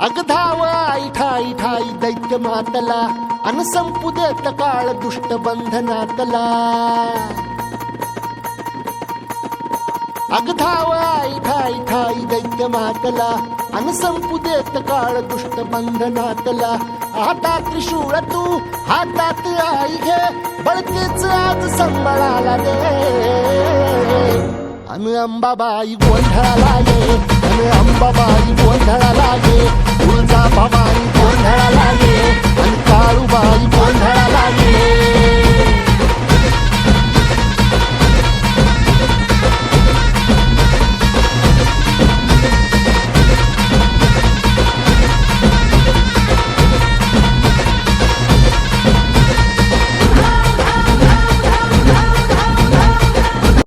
अग धाव आई ठाई ठाई दैत्य मातला अन संपू देत काळ दुष्ट बंधनातला अग धाव आई ठाई ठाई दैत्य मातला अन संपू देत काळ दुष्ट बंधनातला हातात त्रिशूळ तू हातात आई घे बळकेच आज संबळाला दे अन अंबाबाई गोंधळाला ये अन अंबाबाई गोंधळाला ये तुळजा भवानी गोंधळाला ये अन काळूबाई गोंधळाला ये